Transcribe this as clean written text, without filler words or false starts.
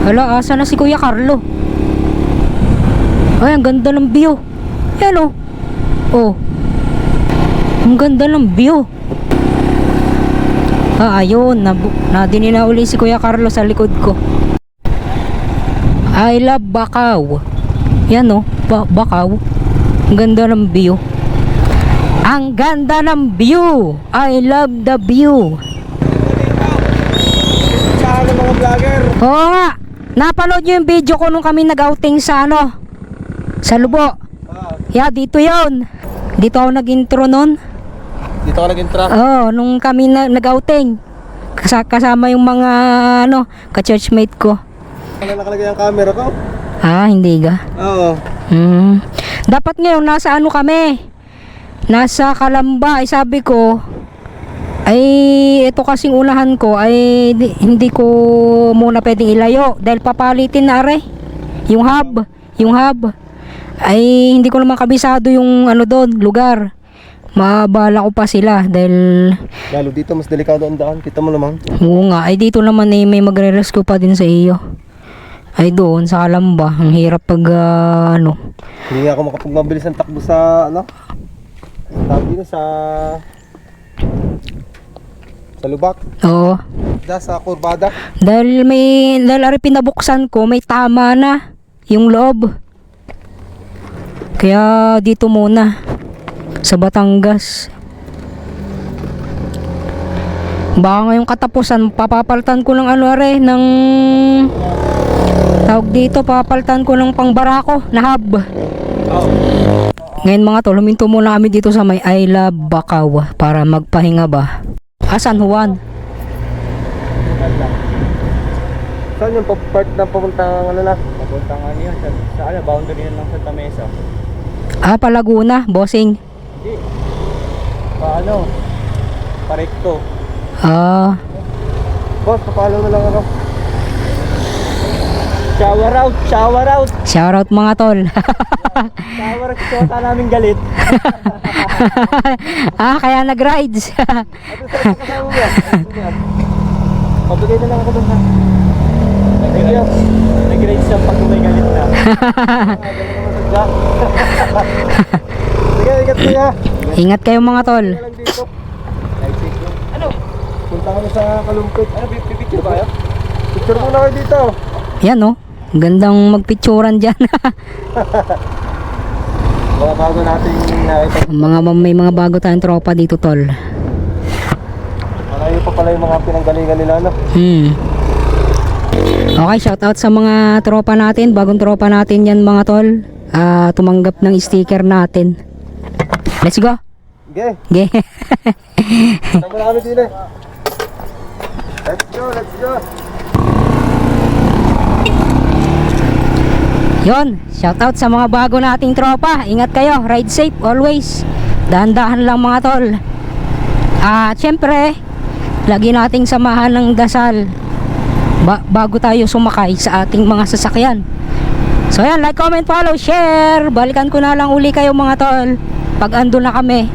Hala, asa na si Kuya Carlo? Ay, ang ganda ng view. Yan oh. Oh. Ang ganda ng view. Ayun. Nadinina uli si Kuya Carlo sa likod ko. I love Bacau. Yan oh. Bacau. Ang ganda ng view. Ang ganda ng view. I love the view. Sa mga vlogger. Oo nga. Napanood nyo yung video ko nung kami nag-outing sa sa Lubo. Yeah, dito yon. Dito ako nag-intro nun. Dito ka nag-intro? Oo, nung kami nag-outing. Kasama yung mga ka-churchmate ko. Wala nakalagay ang camera ko? Hindi ga. Oo. Dapat ngayon nasa kami. Nasa Calamba. Sabi ko, ito kasing unahan ko ay hindi ko muna pwedeng ilayo dahil papalitin na yung hub ay hindi ko naman kabisado yung doon lugar. Mabala ko pa sila dahil lalo dito mas delikado ang daan, kita mo naman. Oo nga, ay dito naman may magre-rescue pa din sa iyo. Ay doon sa Calamba ang hirap pag hindi nga ako makapagmabilis ng takbo sa sabi na sa Lubak. Oo. Sa kurbada. Dahil ari pinabuksan ko, may tama na yung loob. Kaya dito muna sa Batangas. Baka ngayong katapusan papapaltan ko ng ng tawag dito, papapaltan ko ng pangbarako na hub. Ngayon mga tol, huminto muna kami dito sa may I love Bacau para magpahinga ba. San Juan. Saan yung part na papuntang papuntang yan, sa boundary yan ng Santa Mesa. Palaguna, bossing. Hindi. Parekto. Boss, papalo na lang ako. Shower out. Shout out mga tol. Shower out, kota namin galit. Kaya nag-rides. Ito sa kasama mo yan. Pabigay na lang ako doon ha. Nag-rides siya pag may galit na. Sige, ingat kuya. Ingat kayo mga tol. Punta kami sa Kalumpit. Pipicture ba kayo? Picture muna kayo dito. Yan gandang magpicturan dyan. Mga bago natin nakita. May mga bago tayong tropa dito tol. Malayo pa pala yung mga pinanggalingan nila Okay, shout out sa mga tropa natin. Bagong tropa natin yan mga tol. Tumanggap ng sticker natin. Let's go. Okay. Sama na kami din Let's go. Yon, shout out sa mga bago nating tropa. Ingat kayo, ride safe always. Dahan-dahan lang mga tol. Syempre, lagi nating samahan ng dasal bago tayo sumakay sa ating mga sasakyan. So yan, like, comment, follow, share. Balikan ko na lang uli kayo mga tol pag ando na kami.